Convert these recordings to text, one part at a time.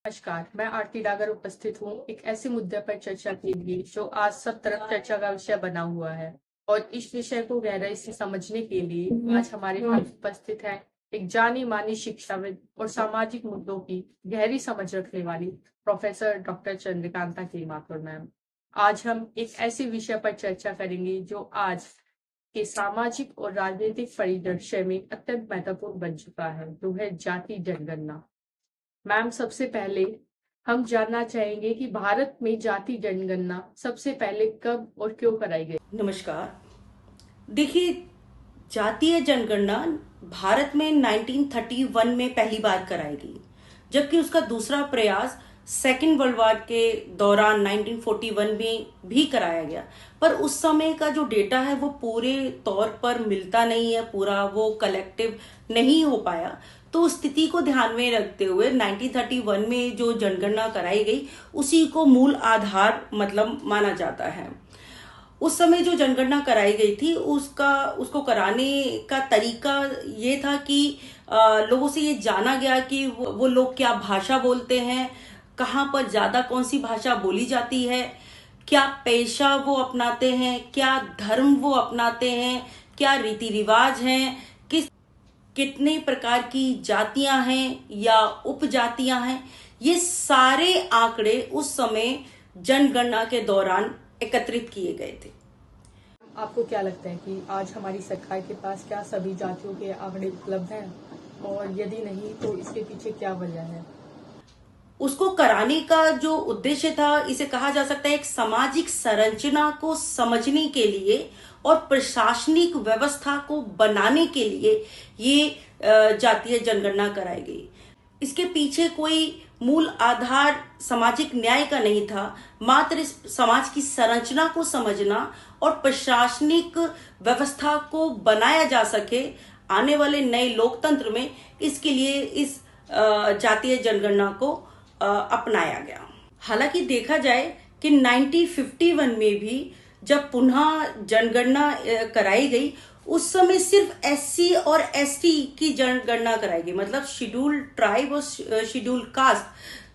नमस्कार, मैं आरती डागर उपस्थित हूँ एक ऐसे मुद्दे पर चर्चा के लिए जो आज सब तरफ चर्चा का विषय बना हुआ है। और इस विषय को गहराई से समझने के लिए आज हमारे पास उपस्थित है एक जानी मानी शिक्षाविद और सामाजिक मुद्दों की गहरी समझ रखने वाली प्रोफेसर डॉक्टर चंद्रकांता के माथुर मैम। आज हम एक ऐसे विषय पर चर्चा करेंगे जो आज के सामाजिक और राजनीतिक परिदृश्य में अत्यंत महत्वपूर्ण बन चुका है, जो है जाति जनगणना। मैम, सबसे पहले हम जानना चाहेंगे कि भारत में जाति जनगणना सबसे पहले कब और क्यों कराई गई। नमस्कार। देखिए, जातीय जनगणना भारत में 1931 में पहली बार कराई गई, जबकि उसका दूसरा प्रयास सेकेंड वर्ल्ड वॉर के दौरान 1941 में भी कराया गया। पर उस समय का जो डेटा है वो पूरे तौर पर मिलता नहीं है, पूरा वो कलेक्टिव नहीं हो पाया। तो स्थिति को ध्यान में रखते हुए 1931 में जो जनगणना कराई गई उसी को मूल आधार मतलब माना जाता है। उस समय जो जनगणना कराई गई थी उसको कराने का तरीका ये था कि लोगों से ये जाना गया कि वो लोग क्या भाषा बोलते हैं, कहाँ पर ज्यादा कौन सी भाषा बोली जाती है, क्या पेशा वो अपनाते हैं, क्या धर्म वो अपनाते हैं, क्या रीति रिवाज हैं, कितने प्रकार की जातियां हैं या उपजातियां हैं। ये सारे आंकड़े उस समय जनगणना के दौरान एकत्रित किए गए थे। आपको क्या लगता है कि आज हमारी सरकार के पास क्या सभी जातियों के आंकड़े उपलब्ध हैं, और यदि नहीं तो इसके पीछे क्या वजह है? उसको कराने का जो उद्देश्य था, इसे कहा जा सकता है एक सामाजिक संरचना को समझने के लिए और प्रशासनिक व्यवस्था को बनाने के लिए ये जातीय जनगणना कराई गई। इसके पीछे कोई मूल आधार सामाजिक न्याय का नहीं था, मात्र इस समाज की संरचना को समझना और प्रशासनिक व्यवस्था को बनाया जा सके आने वाले नए लोकतंत्र में, इसके लिए इस जातीय जनगणना को अपनाया गया। हालांकि देखा जाए कि 1951 में भी जब पुनः जनगणना कराई गई, उस समय सिर्फ एससी और एसटी की जनगणना कराई गई, मतलब शेड्यूल्ड ट्राइब और शेड्यूल्ड कास्ट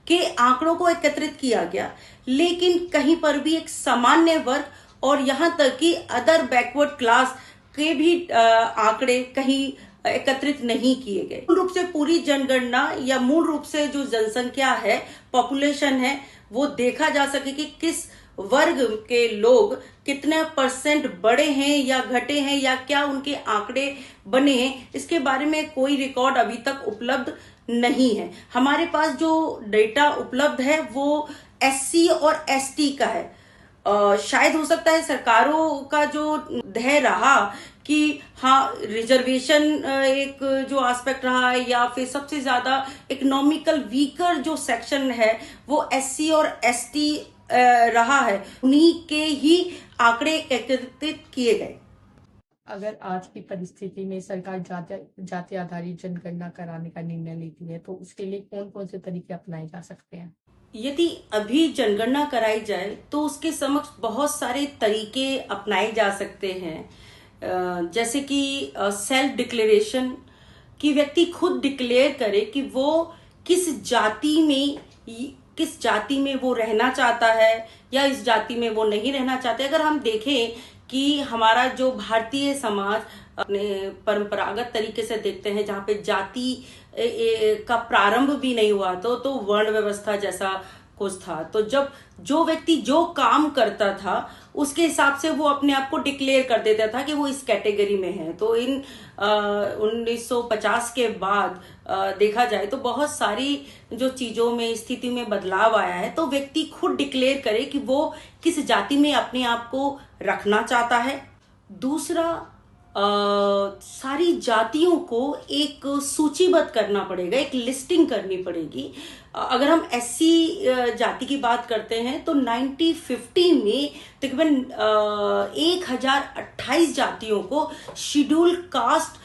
के आंकड़ों को एकत्रित किया गया। लेकिन कहीं पर भी एक सामान्य वर्ग और यहां तक कि अदर बैकवर्ड क्लास के भी आंकड़े कहीं एकत्रित नहीं किए गए। मूल रूप से पूरी जनगणना या मूल रूप से जो जनसंख्या है, पॉपुलेशन है, वो देखा जा सके कि किस वर्ग के लोग कितने परसेंट बढ़े हैं या घटे हैं या क्या उनके आंकड़े बने हैं, इसके बारे में कोई रिकॉर्ड अभी तक उपलब्ध नहीं है। हमारे पास जो डेटा उपलब्ध है वो एससी और एसटी का है। शायद हो सकता है सरकारों का जो ध्येय रहा कि हाँ, रिजर्वेशन एक जो एस्पेक्ट रहा है, या फिर सबसे ज्यादा इकोनॉमिकल वीकर जो सेक्शन है वो एससी और एसटी रहा है, उन्हीं के ही आंकड़े एकत्रित किए गए। अगर आज की परिस्थिति में सरकार जाति आधारित जनगणना कराने का निर्णय लेती है तो उसके लिए कौन कौन से तरीके अपनाए जा सकते हैं? यदि अभी जनगणना कराई जाए तो उसके समक्ष बहुत सारे तरीके अपनाए जा सकते हैं, जैसे कि सेल्फ डिक्लेरेशन, कि व्यक्ति खुद डिक्लेयर करे कि वो किस जाति में वो रहना चाहता है या इस जाति में वो नहीं रहना चाहते। अगर हम देखें कि हमारा जो भारतीय समाज अपने परंपरागत तरीके से देखते हैं, जहाँ पे जाति का प्रारंभ भी नहीं हुआ तो वर्ण व्यवस्था जैसा कुछ था। तो जब जो व्यक्ति जो काम करता था उसके हिसाब से वो अपने आप को डिक्लेयर कर देता था कि वो इस कैटेगरी में है। तो इन 1950 के बाद देखा जाए तो बहुत सारी जो चीजों में स्थिति में बदलाव आया है। तो व्यक्ति खुद डिक्लेयर करे कि वो किस जाति में अपने आप को रखना चाहता है। दूसरा, सारी जातियों को एक सूचीबद्ध करना पड़ेगा, एक लिस्टिंग करनी पड़ेगी। अगर हम एससी जाति की बात करते हैं तो 1950 में तकरीबन 1028 जातियों को शेड्यूल कास्ट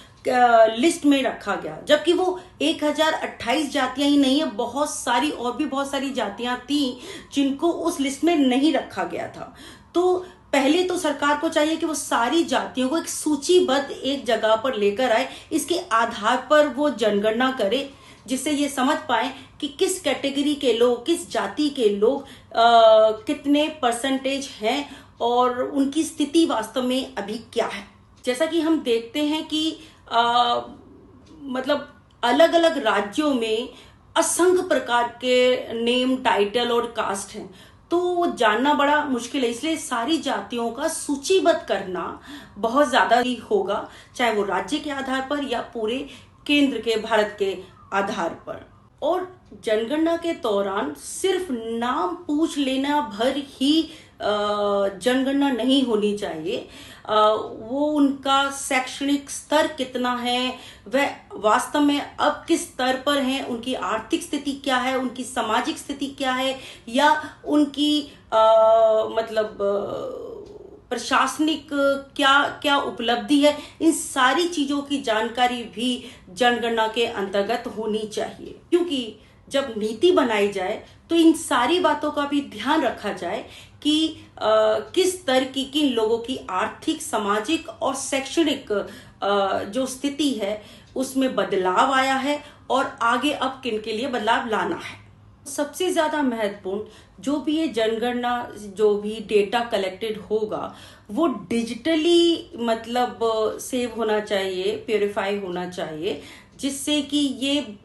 लिस्ट में रखा गया, जबकि वो 1028 जातियां ही नहीं है, बहुत सारी जातियां थी जिनको उस लिस्ट में नहीं रखा गया था। तो पहले तो सरकार को चाहिए कि वो सारी जातियों को एक सूचीबद्ध एक जगह पर लेकर आए, इसके आधार पर वो जनगणना करे। जिससे ये समझ पाए कि किस कैटेगरी के लोग, किस जाति के लोग कितने परसेंटेज हैं और उनकी स्थिति वास्तव में अभी क्या है। जैसा कि हम देखते हैं कि मतलब अलग अलग राज्यों में असंख्य प्रकार के नेम, टाइटल और कास्ट हैं, तो वो जानना बड़ा मुश्किल है। इसलिए सारी जातियों का सूचीबद्ध करना बहुत ज्यादा ही होगा, चाहे वो राज्य के आधार पर या पूरे केंद्र के भारत के आधार पर। और जनगणना के दौरान सिर्फ नाम पूछ लेना भर ही जनगणना नहीं होनी चाहिए। वो उनका शैक्षणिक स्तर कितना है, वह वास्तव में अब किस स्तर पर हैं, उनकी आर्थिक स्थिति क्या है, उनकी सामाजिक स्थिति क्या है, या उनकी मतलब प्रशासनिक क्या क्या उपलब्धि है, इन सारी चीजों की जानकारी भी जनगणना के अंतर्गत होनी चाहिए। क्योंकि जब नीति बनाई जाए तो इन सारी बातों का भी ध्यान रखा जाए कि किस स्तर की किन लोगों की आर्थिक, सामाजिक और शैक्षणिक जो स्थिति है उसमें बदलाव आया है और आगे अब किन के लिए बदलाव लाना है। सबसे ज्यादा महत्वपूर्ण जो भी ये जनगणना, जो भी डेटा कलेक्टेड होगा वो डिजिटली मतलब सेव होना चाहिए, प्योरीफाई होना चाहिए, जिससे कि ये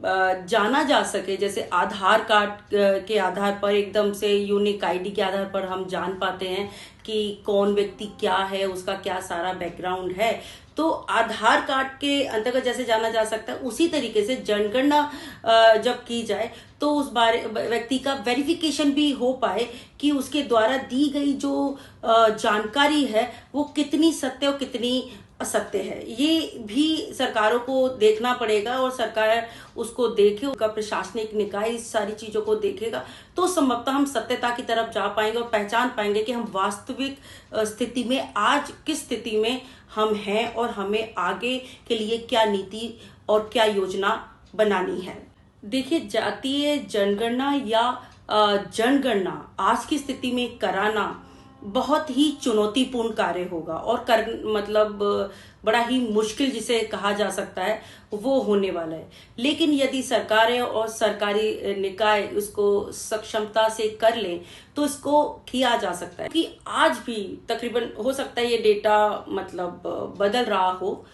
जाना जा सके। जैसे आधार कार्ड के आधार पर, एकदम से यूनिक आईडी के आधार पर हम जान पाते हैं कि कौन व्यक्ति क्या है, उसका क्या सारा बैकग्राउंड है। तो आधार कार्ड के अंतर्गत जैसे जाना जा सकता है, उसी तरीके से जनगणना जब की जाए तो उस बारे व्यक्ति का वेरिफिकेशन भी हो पाए कि उसके द्वारा दी गई जो जानकारी है वो कितनी सत्य और कितनी असत्य है। ये भी सरकारों को देखना पड़ेगा और सरकार उसको देखे, उसका प्रशासनिक निकाय इस सारी चीजों को देखेगा, तो संभवतः हम सत्यता की तरफ जा पाएंगे और पहचान पाएंगे कि हम वास्तविक स्थिति में आज किस स्थिति में हम हैं और हमें आगे के लिए क्या नीति और क्या योजना बनानी है। देखिए, जातीय जनगणना या जनगणना आज की स्थिति में कराना बहुत ही चुनौतीपूर्ण कार्य होगा और मतलब बड़ा ही मुश्किल जिसे कहा जा सकता है वो होने वाला है। लेकिन यदि सरकारें और सरकारी निकाय उसको सक्षमता से कर लें तो इसको किया जा सकता है। कि आज भी तकरीबन हो सकता है ये डेटा मतलब बदल रहा हो,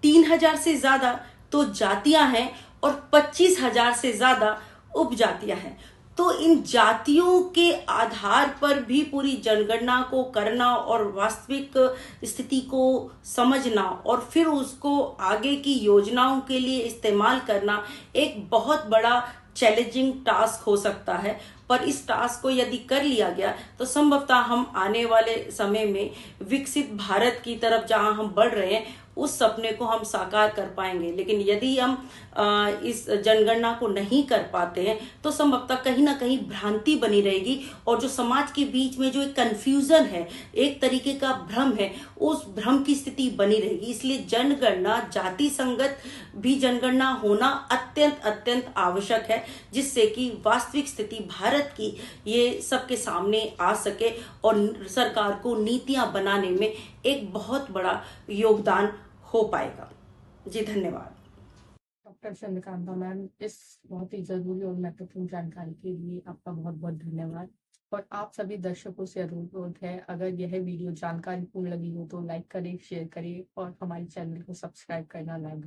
3000 से ज्यादा तो जातियां हैं और 25,000 से ज्यादा उपजातियां हैं। तो इन जातियों के आधार पर भी पूरी जनगणना को करना और वास्तविक स्थिति को समझना और फिर उसको आगे की योजनाओं के लिए इस्तेमाल करना एक बहुत बड़ा चैलेंजिंग टास्क हो सकता है। पर इस टास्क को यदि कर लिया गया तो संभवतः हम आने वाले समय में विकसित भारत की तरफ जहां हम बढ़ रहे हैं उस सपने को हम साकार कर पाएंगे। लेकिन यदि हम इस जनगणना को नहीं कर पाते हैं तो संभवतः कहीं ना कहीं भ्रांति बनी रहेगी और जो समाज के बीच में जो एक कंफ्यूजन है, एक तरीके का भ्रम है, उस भ्रम की स्थिति बनी रहेगी। इसलिए जनगणना, जाति संगत भी जनगणना होना अत्यंत अत्यंत आवश्यक है, जिससे कि वास्तविक स्थिति भारत की ये सबके सामने आ सके और सरकार को नीतियां बनाने में एक बहुत बड़ा योगदान हो पाएगा। जी धन्यवाद। डॉक्टर चंद्रकांता मैम, इस बहुत ही जरूरी और महत्वपूर्ण जानकारी के लिए आपका बहुत बहुत धन्यवाद। और आप सभी दर्शकों से अनुरोध है, अगर यह वीडियो जानकारीपूर्ण लगी हो तो लाइक करें, शेयर करें और हमारे चैनल को सब्सक्राइब करना ना भूलें।